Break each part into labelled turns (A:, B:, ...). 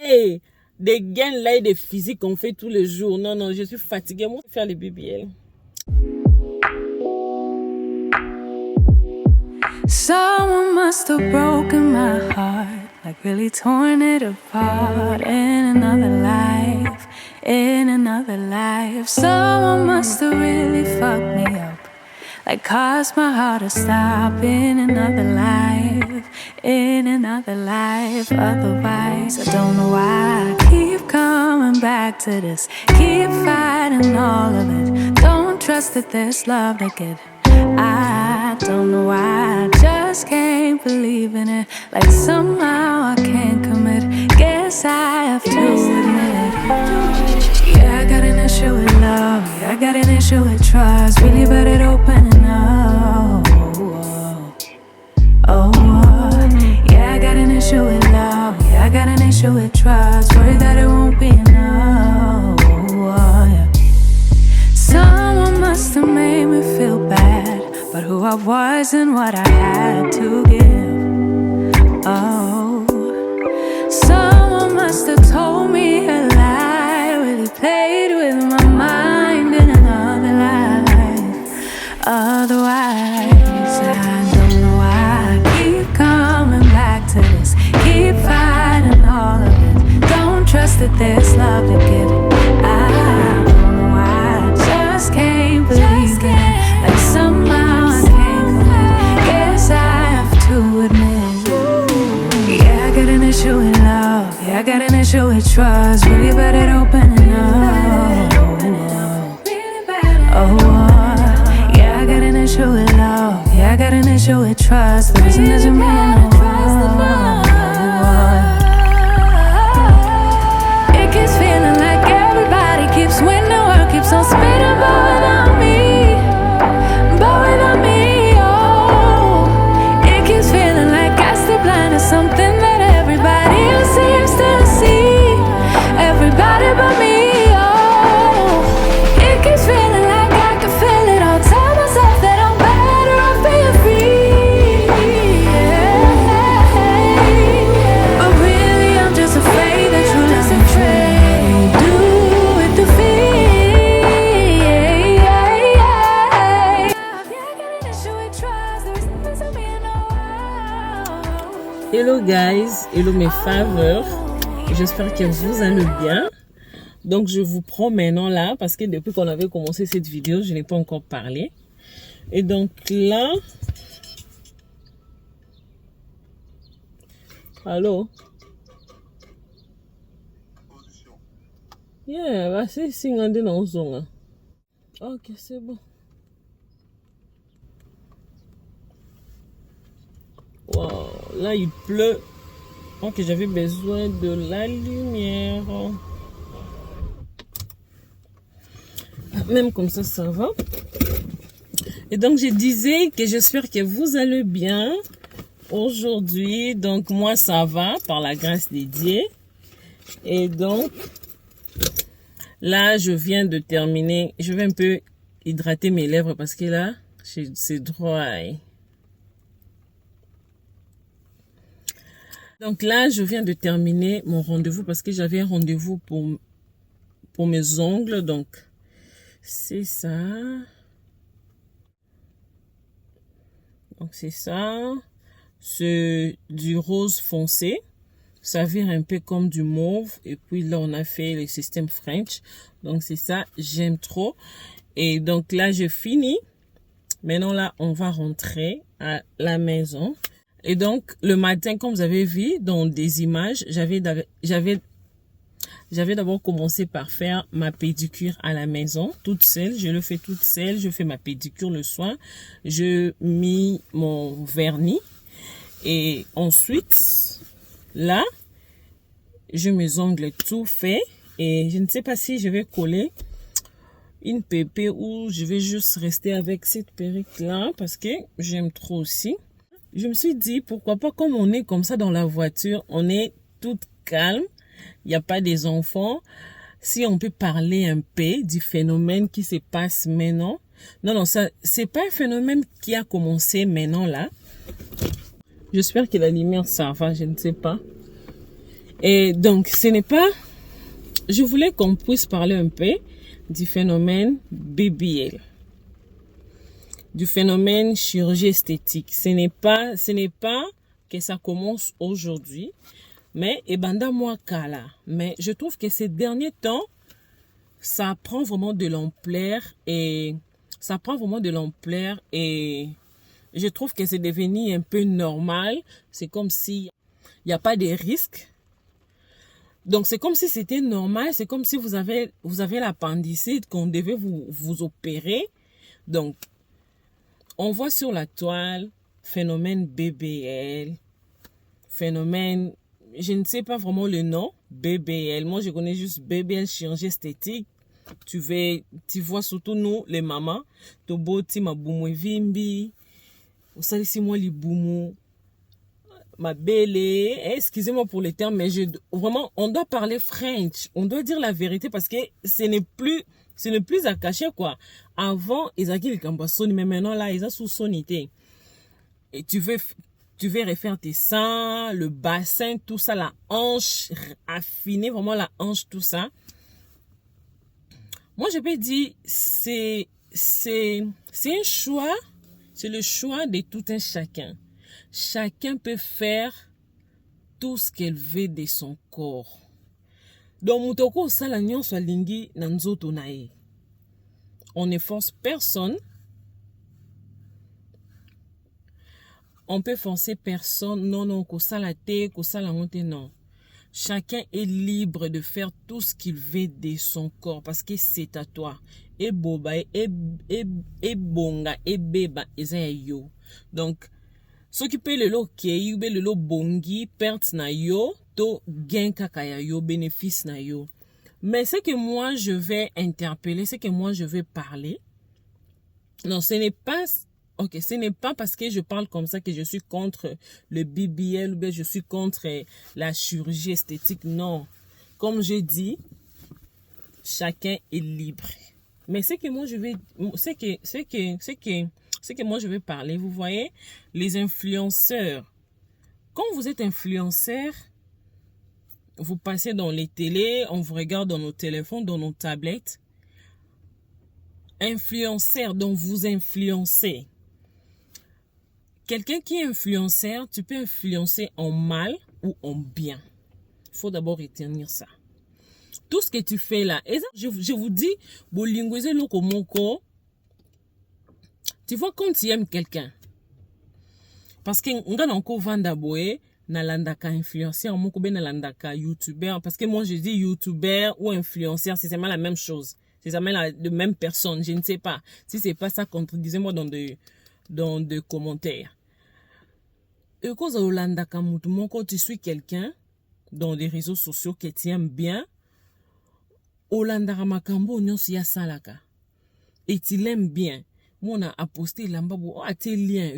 A: Hey, des gains là et des physiques qu'on fait tous les jours. Non, non, je suis fatiguée. Moi, je vais faire les BBL.
B: Someone must have broken my heart, like really torn it apart in another life, in another life. Someone must have really fucked me up, like caused my heart to stop in another life, in another life. Otherwise, I don't know why I keep coming back to this, keep fighting all of it. Don't trust that there's love to get. I don't know why, I just can't believe in it. Like somehow I can't commit. Guess I have to admit. Yeah, I got an issue with love. Yeah, I got an issue with trust. Really bad at opening up. Yeah, I got an issue with love. Yeah, I got an issue with trust. Worried that it won't be enough. Yeah. Someone must have made me feel bad, but who I was and what I had to give. Oh, someone must have told me a lie, really played with my mind in another life. Otherwise, I don't know why I keep coming back to this, keep fighting all of it. Don't trust that there's love to give. I don't know why I just can't believe it. Like somehow I can't commit. Guess I have to admit. Yeah, I got an issue with love. Yeah, I got an issue with trust. Really bad at opening up. Yeah, I got an issue with love. Yeah, I got an issue with trust. The reason doesn't mean no. It keeps feeling like everybody keeps winning. The world keeps on spinning, but without me, oh. It keeps feeling like I stay blind to something that everybody else seems to see. Everybody but me, oh. It keeps feeling like I can feel it all. Tell myself that I'm better off being free, yeah. But really I'm just afraid that you'll just betray. Do it to feel, yeah. I got an issue with trust. There's nothing me no.
A: Hello guys, hello mes faveurs. J'espère que vous allez bien. Donc je vous prends maintenant là, parce que depuis qu'on avait commencé cette vidéo, je n'ai pas encore parlé. Et donc là... Allô? Yeah, bah c'est singandé dans zone. Ok, c'est bon. Wow, là il pleut. Donc j'avais besoin de la lumière. Même comme ça va. Et donc je disais que j'espère que vous allez bien aujourd'hui. Donc moi ça va par la grâce de Dieu. Et donc là je viens de terminer. Je vais un peu hydrater mes lèvres parce que là c'est dry. Donc là, je viens de terminer mon rendez-vous parce que j'avais un rendez-vous pour mes ongles. Donc, c'est ça. Donc, c'est ça. C'est du rose foncé. Ça vire un peu comme du mauve. Et puis là, on a fait le système French. Donc, c'est ça. J'aime trop. Et donc là, je finis. Maintenant, là, on va rentrer à la maison. Et donc, le matin, comme vous avez vu dans des images, j'avais d'abord commencé par faire ma pédicure à la maison, toute seule. Je le fais toute seule. Je fais ma pédicure le soir. Je mis mon vernis. Et ensuite, là, je mes ongles tout fait. Et je ne sais pas si je vais coller une pépé ou je vais juste rester avec cette perruque-là parce que j'aime trop aussi. Je me suis dit, pourquoi pas, comme on est comme ça dans la voiture, on est toute calme, il n'y a pas des enfants, si on peut parler un peu du phénomène qui se passe maintenant. Non, ça, c'est pas un phénomène qui a commencé maintenant là. J'espère que la lumière, ça va, je ne sais pas. Et donc, ce n'est pas... Je voulais qu'on puisse parler un peu du phénomène BBL, du phénomène chirurgie esthétique. Ce n'est pas que ça commence aujourd'hui, mais ebanda moi kala. Mais je trouve que ces derniers temps, ça prend vraiment de l'ampleur et je trouve que c'est devenu un peu normal. C'est comme si il n'y a pas de risque. Donc, c'est comme si c'était normal. C'est comme si vous avez l'appendicite, qu'on devait vous opérer. Donc, on voit sur la toile, phénomène BBL, phénomène, je ne sais pas vraiment le nom, BBL. Moi, je connais juste BBL, chirurgie esthétique. Tu vois surtout nous, les mamans, Toboti, ma boumou vimbi, vous savez si moi, les boumou, ma belle, excusez-moi pour les termes, mais vraiment, on doit parler French, on doit dire la vérité parce que ce n'est plus à cacher, quoi. Avant, ils avaient le cambassoni, mais maintenant, là, ils ont sous sonité. Et tu veux refaire tes seins, le bassin, tout ça, la hanche, affiner vraiment la hanche, tout ça. Moi, je peux dire, c'est un choix, c'est le choix de tout un chacun. Chacun peut faire tout ce qu'elle veut de son corps. Donc, mutoko sala nyonso alingi na nzoto na ye. On ne force personne. On peut forcer personne. Non, kosala te, kosala monte, non. Chacun est libre de faire tout ce qu'il veut de son corps parce que c'est à toi. Et boba, et bonga, et beba, et yo. Donc, ce qui peut le lo kei, le lo bongi, perte na yo, to gain kakaya yo, bénéfice na yo. Mais ce que moi je vais interpeller, ce que moi je vais parler, non, ce n'est pas parce que je parle comme ça que je suis contre le BBL ou bien je suis contre la chirurgie esthétique. Non. Comme je dis, chacun est libre. Mais ce que moi je vais parler, vous voyez, les influenceurs. Quand vous êtes influenceur, vous passez dans les télés, on vous regarde dans nos téléphones, dans nos tablettes. Influenceur, donc vous influencez. Quelqu'un qui est influenceur, tu peux influencer en mal ou en bien. Il faut d'abord retenir ça. Tout ce que tu fais là, et ça, je vous dis, tu vois quand tu aimes quelqu'un, parce que on a encore vendaboé, nalandaka influenceur, on a nalandaka youtubeur, parce que moi je dis youtubeur ou influenceur, c'est vraiment la même chose. C'est jamais la même personne, je ne sais pas. Si c'est pas ça, contredisez-moi dans de commentaires. Et quand tu suis quelqu'un dans les réseaux sociaux que tu aimes bien, et tu l'aimes bien. Moi, on a posté l'ambabo, tes liens,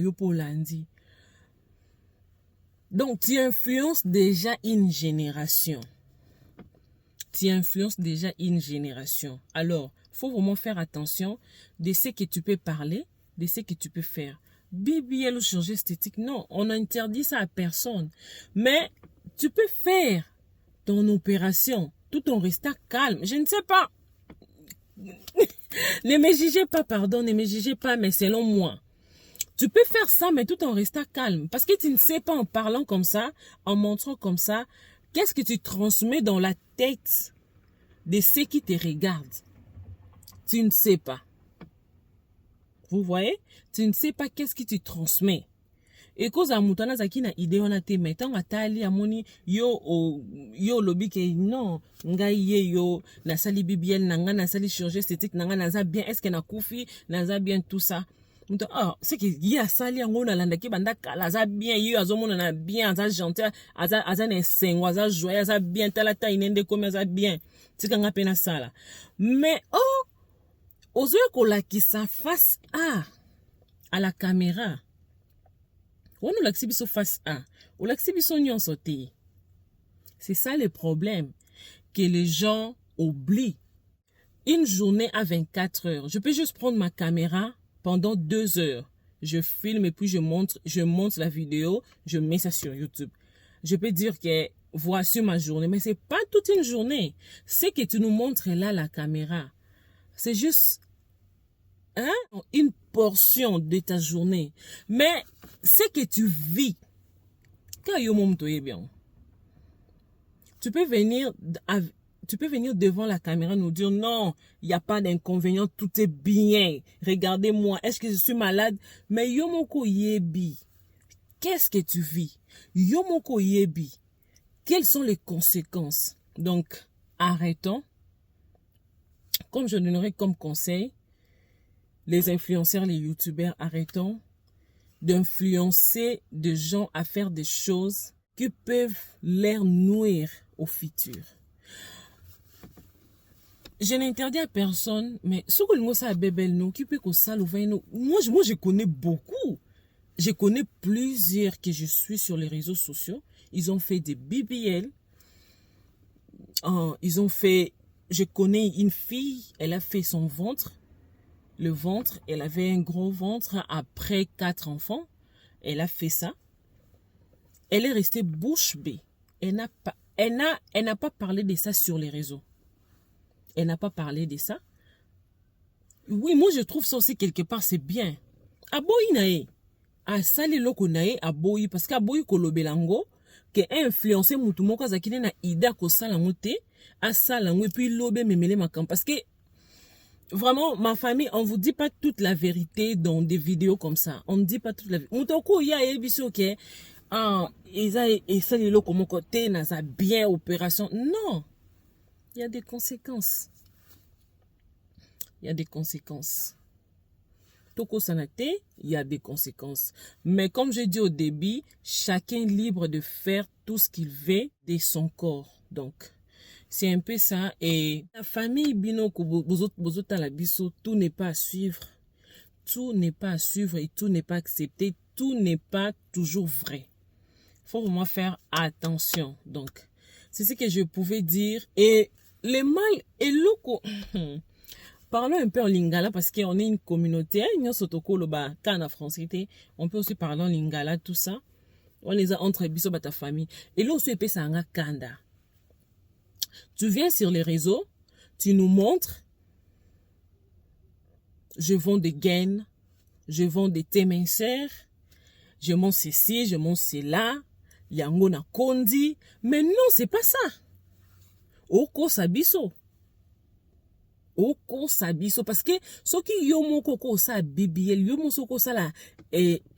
A: donc, tu influences déjà une génération. Alors, il faut vraiment faire attention de ce que tu peux parler, de ce que tu peux faire. BBL ou chirurgie esthétique, non, on interdit ça à personne. Mais tu peux faire ton opération tout en restant calme. Je ne sais pas. Ne me jugez pas, mais selon moi. Tu peux faire ça, mais tout en restant calme. Parce que tu ne sais pas en parlant comme ça, en montrant comme ça, qu'est-ce que tu transmets dans la tête de ceux qui te regardent. Tu ne sais pas. Vous voyez? Tu ne sais pas qu'est-ce que tu transmets. Et cause à moutana zaki na idée on a te mettant à tali amoni yo lobby ke non nga yo na sali BBL nanga na sali chirurgie esthétique nanga naza bien est-ce que na kufi naza bien tout ça. C'est que y a sali yango na landa ki banda kala za bien yo azomona na bien aza gentil aza na sengo aza joyeux aza bien talata inende comme aza bien tika nga pena sala mais ozo kola ki sa face à la caméra. On nous l'exhibe face à. On l'exhibe son sauté. C'est ça le problème. Que les gens oublient. Une journée à 24 heures. Je peux juste prendre ma caméra pendant 2 heures. Je filme et puis je monte la vidéo. Je mets ça sur YouTube. Je peux dire que voici ma journée. Mais c'est pas toute une journée. Ce que tu nous montres là, la caméra, c'est juste une portion de ta journée. Mais ce que tu vis, quand yo mom to bien, tu peux venir devant la caméra nous dire non, il n'y a pas d'inconvénient, tout est bien. Regardez-moi, est-ce que je suis malade? Mais yo moko yebi, qu'est-ce que tu vis? Yo moko yebi, quelles sont les conséquences? Donc, arrêtons. Comme je donnerai comme conseil, les influenceurs, les youtubeurs, arrêtons d'influencer des gens à faire des choses qui peuvent les nuire au futur. Je n'interdis à personne, mais ce que nous savons, qui peut que ça, moi, je connais beaucoup. Je connais plusieurs que je suis sur les réseaux sociaux. Ils ont fait des BBL. Je connais une fille, elle a fait son ventre. Le ventre, elle avait un gros ventre après 4 enfants. Elle a fait ça. Elle est restée bouche bée. Elle n'a pas parlé de ça sur les réseaux. Elle n'a pas parlé de ça. Oui, moi je trouve ça aussi quelque part, c'est bien. Aboyi nae. A sali loko nae aboyi. Parce qu'aboyi kolobelango. Que influencer mutu moko zakine na ida ko sala ngote. A sala ngo. Et puis lobe memele makam. Parce que vraiment, ma famille, on vous dit pas toute la vérité dans des vidéos comme ça. On ne dit pas toute la vérité. Mutoko ya ebiso ke. Et ça les loko mon côté na sa bien opération. Non. Il y a des conséquences. Il y a des conséquences. Toko sanate, il y a des conséquences. Mais comme je dis au début, chacun est libre de faire tout ce qu'il veut de son corps. Donc, c'est un peu ça. Et la famille Binoko, tout n'est pas à suivre. Tout n'est pas à suivre et tout n'est pas accepté. Tout n'est pas toujours vrai. Il faut vraiment faire attention. Donc, c'est ce que je pouvais dire. Et les mal et loko. Parlons un peu en lingala parce qu'on est une communauté. On peut aussi parler en lingala, tout ça. On les a entre biso ta famille. Et là, on se fait ça en kanda. Tu viens sur les réseaux, tu nous montres. Je vends des gaines, je vends des thés mincères, je monte ceci, je monte cela. Yango na kondi. Mais non, c'est pas ça. Oko sabiso. Oko sabiso. Parce que ce qui yomo koko sa BBL, yomo soko sa la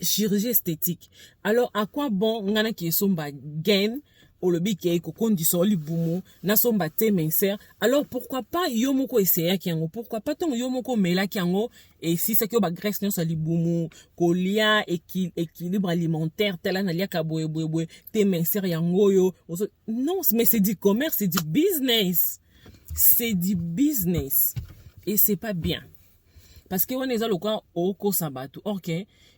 A: chirurgie esthétique. Alors, à quoi bon, ngana ki somba gain, ou le bique ko kondi soli bumu, na somba te mincer. Alors, pourquoi pas yomo ko essayer kiango? Pourquoi pas ton yomo ko mela kiango? Et si c'est que ba graisse non soli bumu, ko lia équilibre alimentaire, tel na lia ka boye te mincer yango yo. Non, mais c'est du commerce, c'est du business. C'est du business. Et c'est pas bien. Parce que on est dans le cas oko sabatu. Ok.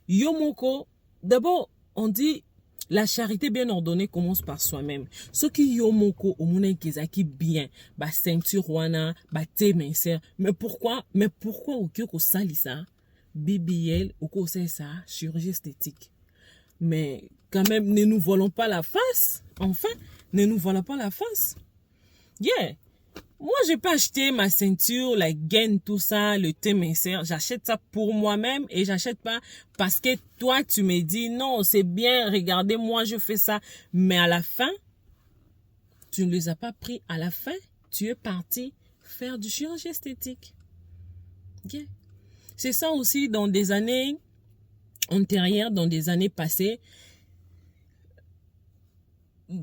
A: Yomoko. D'abord, on dit la charité bien ordonnée commence par soi-même. Ce qui yomoko au mona kezaki bien, ba ceinture wana, ba te mincer. Mais pourquoi au kyoko salisa BBL oko c'est ça, chirurgie esthétique. Mais quand même ne nous volons pas la face. Enfin, ne nous volons pas la face. Yeah. Moi, je peux acheter ma ceinture, la gaine, tout ça, le thé mincère. J'achète ça pour moi-même et j'achète pas parce que toi, tu me dis non, c'est bien, regardez, moi, je fais ça. Mais à la fin, tu ne les as pas pris. À la fin, tu es parti faire du chirurgie esthétique. Yeah. C'est ça aussi dans des années antérieures, dans des années passées.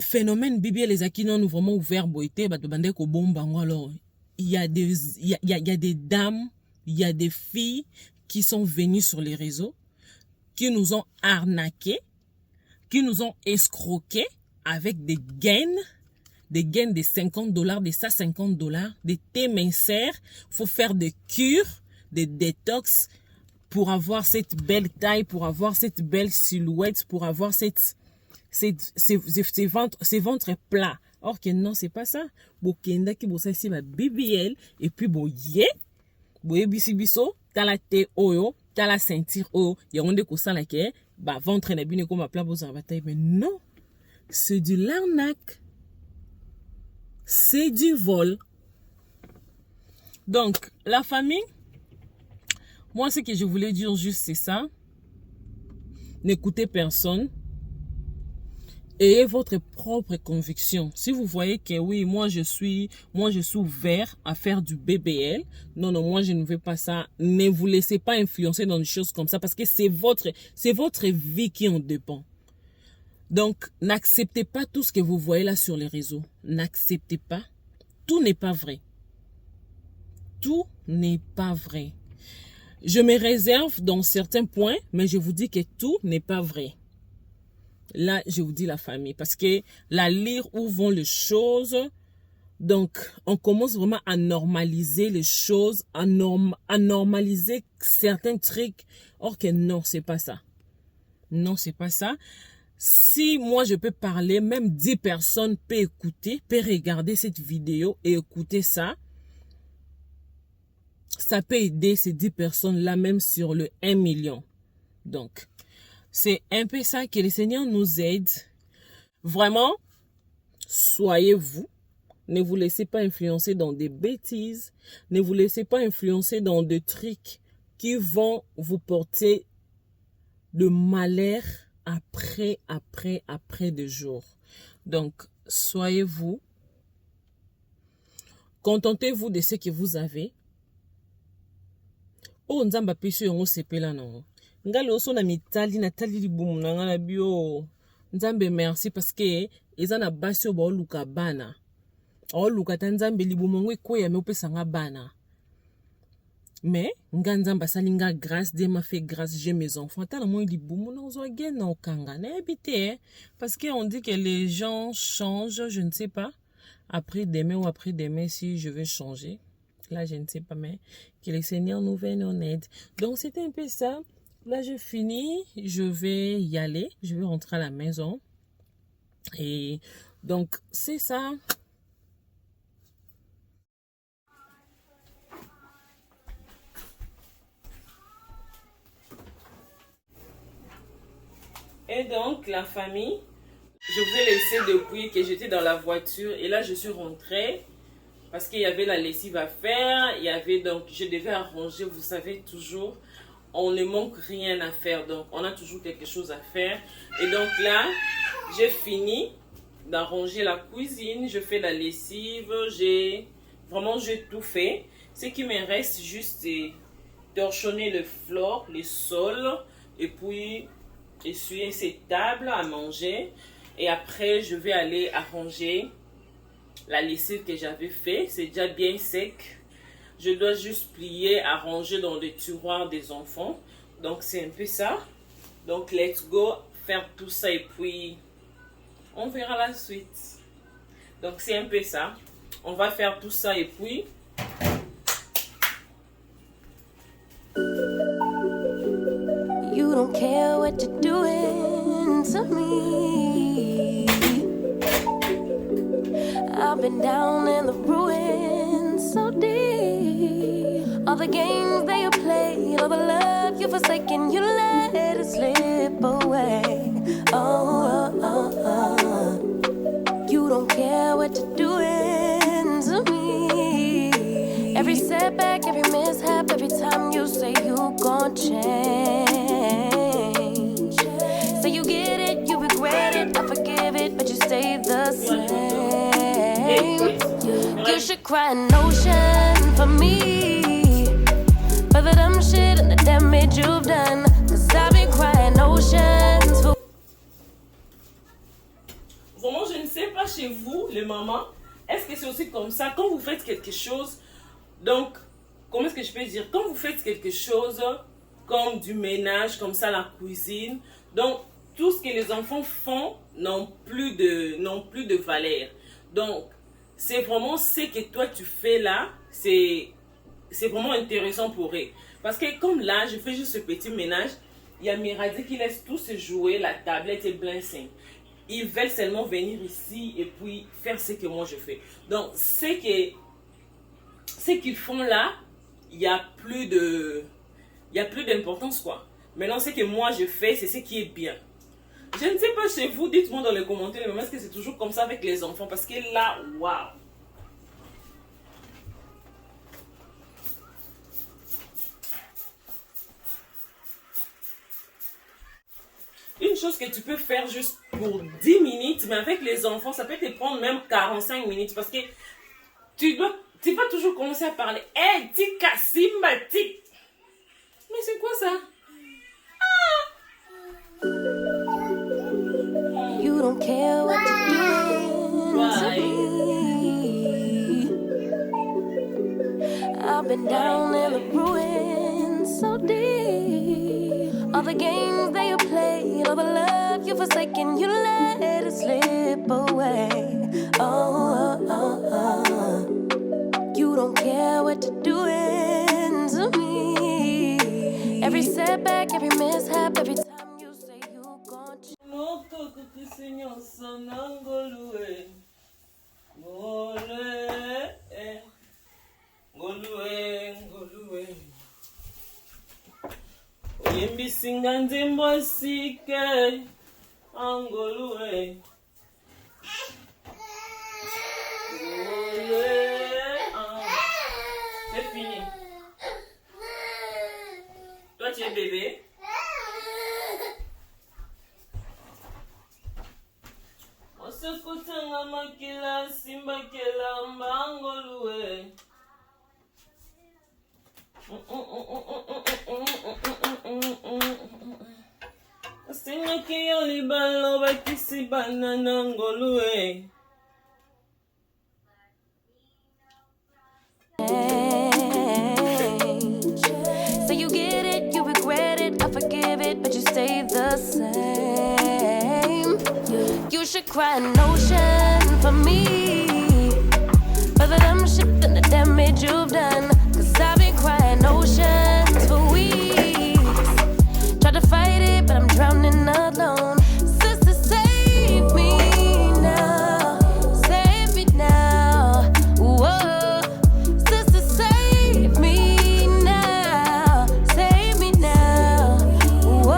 A: Phénomène bibi les acquis non nous vraiment ouvert boité bah de ko bomba alors il y a des dames, il y a des filles qui sont venues sur les réseaux qui nous ont arnaqués, qui nous ont escroqués avec des gaines de $50, des $150, des thés mincères. Faut faire des cures, des détox pour avoir cette belle taille, pour avoir cette belle silhouette, pour avoir ces ventres plats. Or que non, c'est pas ça. Bokenda ki bosa ici ma BBL et puis boye bisi biso tala te oyo, tala ceinture oyo, yonde ko sala ke ba ventre na bine ko ma plat bosa bataille. Mais non, c'est de l'arnaque. c'est du vol. Donc, la famille, moi, ce que je voulais dire juste, c'est ça. N'écoutez personne. Ayez votre propre conviction. Si vous voyez que oui, moi je suis ouvert à faire du BBL. Non, moi je ne veux pas ça. Ne vous laissez pas influencer dans des choses comme ça parce que c'est votre vie qui en dépend. Donc, n'acceptez pas tout ce que vous voyez là sur les réseaux. N'acceptez pas. Tout n'est pas vrai. Tout n'est pas vrai. Je me réserve dans certains points, mais je vous dis que tout n'est pas vrai. Là, je vous dis la famille, parce que la lire où vont les choses, donc on commence vraiment à normaliser les choses, à normaliser certains trucs, or que non, c'est pas ça. Non, c'est pas ça. Si moi je peux parler, même 10 personnes peuvent écouter, peuvent regarder cette vidéo et écouter ça, ça peut aider ces 10 personnes-là même sur le 1 million. Donc, c'est un peu ça que le Seigneur nous aide. Vraiment, soyez vous. Ne vous laissez pas influencer dans des bêtises. Ne vous laissez pas influencer dans des trucs qui vont vous porter de malheur après des jours. Donc, soyez vous. Contentez-vous de ce que vous avez. Oh, nzamba piso yongo sepela non. Ngali oso na mitali na tali libumu na ngana bio. Nzambe merci parce que eza na basi oba oluka bana. Oluka ta nzambe libumu ngwe koya me opesa nga bana. Mais nga nzamba salinga grâce, Dieu m'a fait grâce, j'ai mes enfants. Ta na moi libumu na ozo gen na okanga na habité parce que on dit que les gens changent, je ne sais pas. Après demain ou après demain si je vais changer. Là, je ne sais pas, mais que le Seigneur nous vienne en aide. Donc, c'était un peu ça. Là, je finis. Je vais y aller. Je vais rentrer à la maison. Et donc, c'est ça. Et donc, la famille, je vous ai laissé depuis que j'étais dans la voiture. Et là, je suis rentrée. Parce qu'il y avait la lessive à faire, il y avait donc, je devais arranger, vous savez toujours, on ne manque rien à faire, donc on a toujours quelque chose à faire. Et donc là, j'ai fini d'arranger la cuisine, je fais la lessive, j'ai tout fait. Ce qui me reste juste, c'est torchonner le floor, le sol, et puis essuyer ces tables à manger. Et après, je vais aller arranger la lessive que j'avais fait, c'est déjà bien sec. Je dois juste plier, arranger dans les tiroirs des enfants. Donc, c'est un peu ça. Donc, let's go faire tout ça et puis on verra la suite. Donc, c'est un peu ça. On va faire tout ça et puis
B: You don't care what you're doing to me. I've been down in the ruins so deep. All the games that you played, all the love you forsaken, you let it slip away. You don't care what you're doing to me. Every setback, every mishap, every time you say you gon' change. So you get it, you regret it, I forgive it, but you stay the same. You should cry an ocean for me, for the dumb shit and the damage you've done. Cause I've been crying oceans for.
A: Vraiment, je ne sais pas chez vous, les mamans, est-ce que c'est aussi comme ça quand vous faites quelque chose? Donc, comment est-ce que je peux dire? Quand vous faites quelque chose comme du ménage, comme ça, la cuisine, donc tout ce que les enfants font n'ont plus de valeur. Donc, c'est vraiment ce que toi tu fais là, c'est vraiment intéressant pour eux. Parce que comme là, je fais juste ce petit ménage, il y a Miradi qui laisse tout se jouer, la tablette est blanchie. Ils veulent seulement venir ici et puis faire ce que moi je fais. Donc, ce qu'ils font là, il n'y a plus d'importance quoi. Maintenant, ce que moi je fais, c'est ce qui est bien. Je ne sais pas chez vous, dites-moi dans les commentaires, mais est-ce que c'est toujours comme ça avec les enfants? Parce que là, waouh! chose que tu peux faire juste pour 10 minutes, mais avec les enfants, ça peut te prendre même 45 minutes parce que tu vas toujours commencer à parler. Hey, tika, simba, tika. Mais c'est quoi ça?
B: You don't care what you're doing to me. I've been down in the ruins so deep. All the games that you played, all the love you forsaken, you let it slip away. You don't care what you're doing to me. Every setback, every mishap, every time you say you gon' change.
A: Oyembisinga nzembo sike angolue. C'est fini. Toi tu es bébé. Osekutanga makila simba kelamba angolue. Osinga kiyo libalo bakisi banana ngolue.
B: So you get it, you regret it, I forgive it, but you stay the same. You should cry an ocean for me, for the dumb shit and the damage you've done. Cause I've been crying oceans for weeks. Try to fight it, but I'm drowning alone. Sister, save me now. Save me now. Whoa. Sister, save me now. Save me now. Whoa.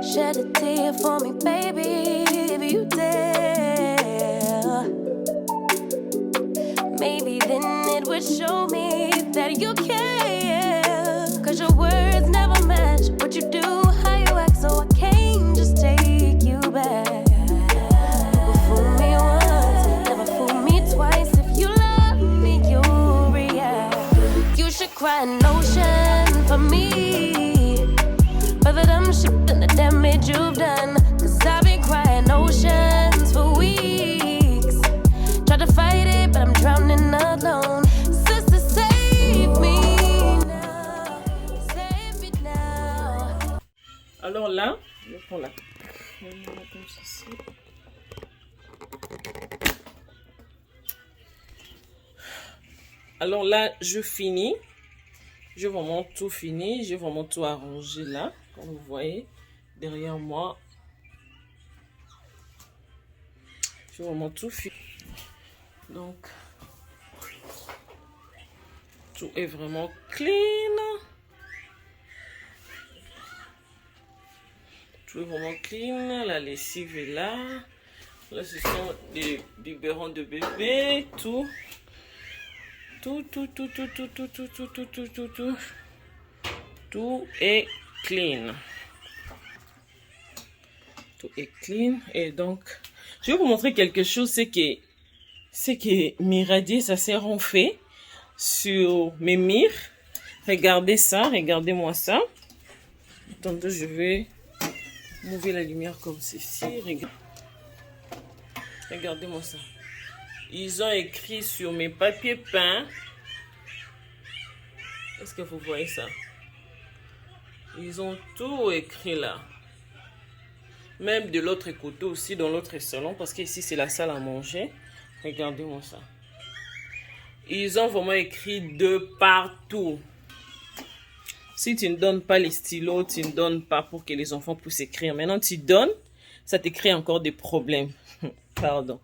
B: Shed a tear for me, baby, if you dare. Maybe then it would show me that you care. Cause your words never match what you do, how you act, so I can't just take you back. Never fool me once, never fool me twice. If you love me, you'll react. You should cry an ocean for me, for the dumb shit and the damage you've done. Cause I've been crying oceans for weeks. Try to fight it, but I'm drowning alone. Sister, save me now. Save me now.
A: Alors là, je prends la comme ceci. Alors là, je finis. J'ai vraiment tout fini. J'ai vraiment tout arrangé là. Comme vous voyez, derrière moi. J'ai vraiment tout fini. Donc, tout est vraiment clean. Tout est vraiment clean. La lessive est là. Là, ce sont des biberons de bébé. Tout. Tout est clean. Tout est clean. Et donc, je vais vous montrer quelque chose. C'est que mes radiers, ça s'est renfait sur mes murs. Regardez ça. Regardez-moi ça. Attendez, je vais mouver la lumière comme ceci. Regardez-moi ça. Ils ont écrit sur mes papiers peints. Est-ce que vous voyez ça? Ils ont tout écrit là. Même de l'autre côté aussi, dans l'autre salon. Parce qu'ici, c'est la salle à manger. Regardez-moi ça. Ils ont vraiment écrit de partout. Si tu ne donnes pas les stylos, tu ne donnes pas pour que les enfants puissent écrire. Maintenant, tu donnes, ça te crée encore des problèmes. Pardon.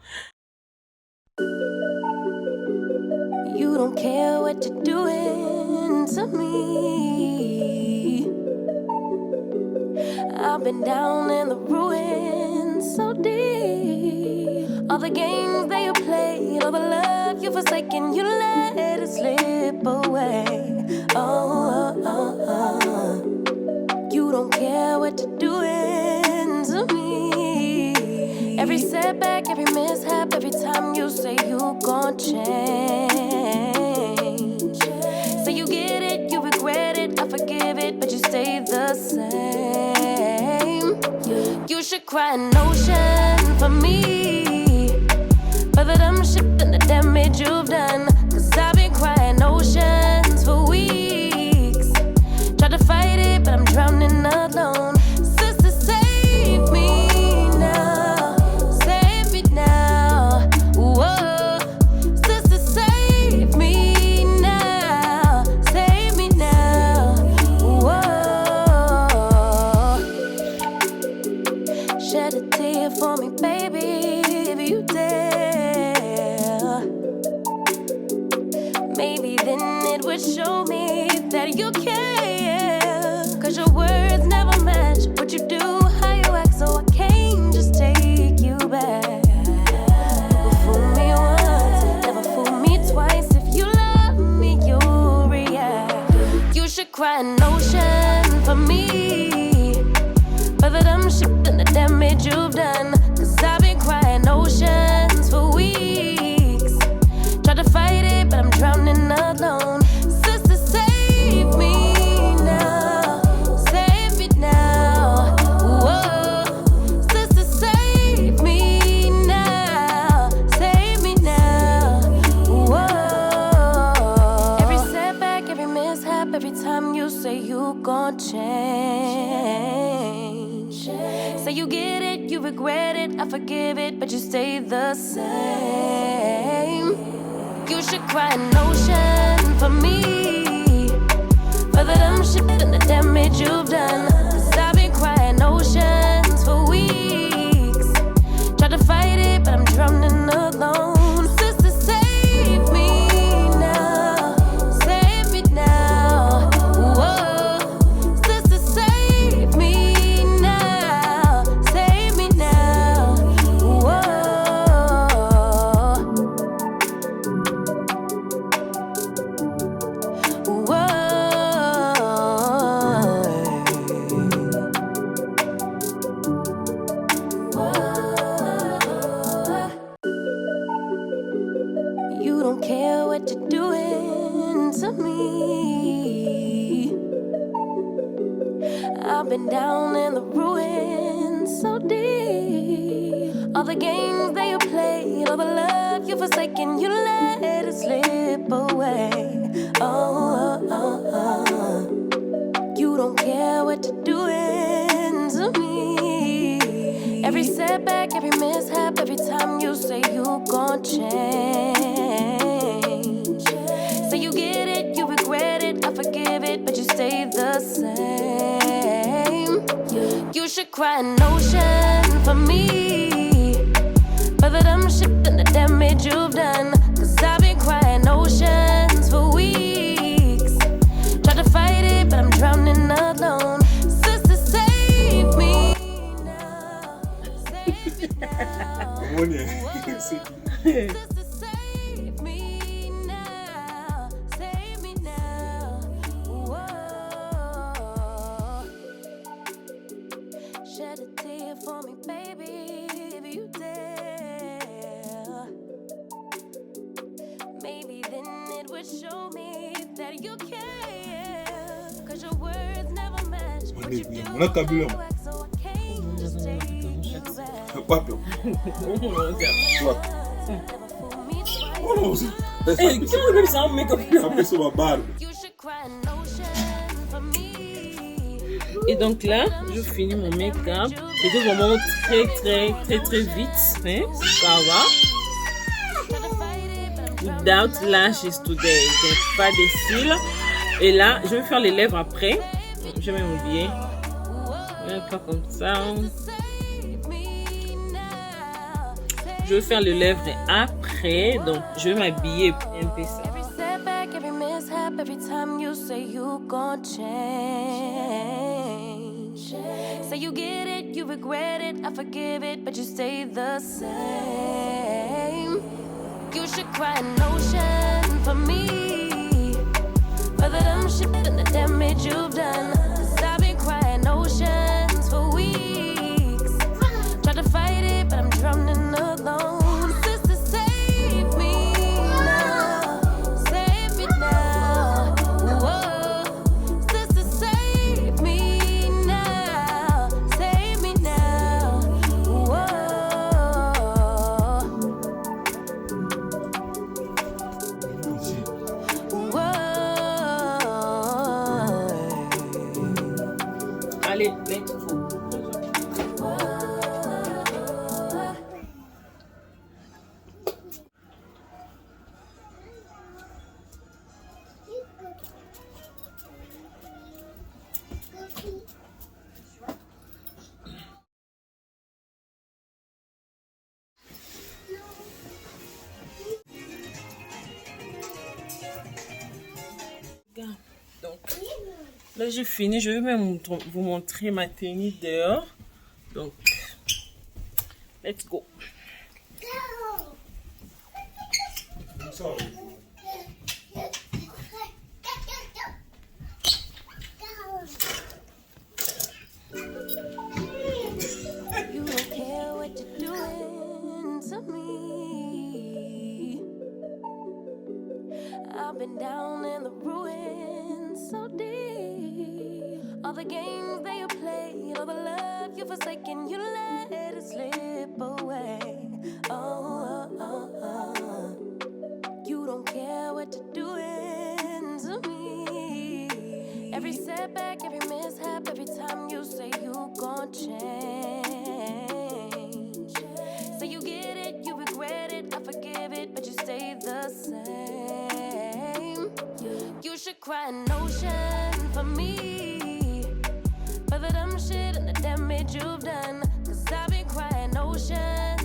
B: You don't care what you're doing to me. I've been down in the ruins so deep. All the games that you played, all the love you forsaken, you let it slip away. don't care what you're doing to me. Every setback, every mishap, every time you say you gon' change. Say you get it, you regret it, I forgive it, but you stay the same. You should cry an ocean for me, for the dumb shit and the damage you've done. Cause I've been crying oceans for weeks. Tried to fight it, but I'm drowning alone. Sister, save me now. Save me now. Whoa. Sister, save me now. Save me now. Whoa. Shed a tear for me, baby, if you dare. Maybe then it would show me that you care. Cause your words never match what you do, how you act, so I can't just take you back. Never fool me once, never fool me twice. If you love me, you'll react. You should cry an ocean for me, for the dumb shit and the damage you've done. Cause I've been crying oceans for weeks. Tried to fight it, but I'm drowning alone. Sister, save me now. Save me now. Whoa. Sister, save me now. Save me now. Whoa. Every setback, every mishap, every time you say you gon' change. Say you get it, you regret it, I forgive it, but you stay the same. You should cry an ocean for me, for the dumb shit and the damage you've done. Cause I've been crying oceans for weeks. Tried to fight it, but I'm drowning alone. Sister, save me now. Save me now. Whoa. Sister, save me now. Save me now. Whoa. You don't care what you're doing to me. I've been down in the ruins so deep. All the games that you played, all the love you forsaken, you let it slip away. You don't care what you're doing to me. Every setback, every mishap, every time you say you gon' change. Say you get it, you regret it, I forgive it, but you stay the same. You should cry an ocean for me, for the dumb shit and the damage you've done. Cause I've been crying oceans for weeks. Tried to fight it, but I'm drowning alone. Sister, save me now. Save me now. Sister, save me now. Save me now. Whoa. Shed a tear for me, baby, if you dare. Maybe then it would show me that you care. Cause your words never match what you do, how you act, so I can't just take you back.
C: Wapi?
B: Never fool me twice.
A: Hey, qui m'a donné ça en make-up?
C: Après ma barbe.
B: You should cry an ocean for me.
A: Et donc là, je finis mon make-up. C'était vraiment très vite. Hein? Ça va. Without lashes today. Donc pas des cils. Et là, je vais faire les lèvres après. Je vais m'oublier. Pas comme ça. Je vais faire les lèvres après. Donc je vais m'habiller un peu ça.
B: Every setback, every mishap, every time you say you gon' change. Say you get it, you regret it, I forgive it, but you stay the same. You should cry an ocean for me, for the dumb shit and the damage you've done. 'Cause I've been crying ocean
A: Là, j'ai fini. Je vais même vous montrer ma tenue dehors. Donc, let's go.
B: You don't care what you're doing to me. I've been down in the ruins so deep. All the games that you play, all the love you forsaken, you let it slip away. Oh, oh, oh, oh. You don't care what you're doing to me. Every setback, every mishap, every time you say you gon' change. Say you get it, you regret it, I forgive it, but you stay the same. You should cry an ocean for me, for the dumb shit and the damage you've done. 'Cause I've been crying oceans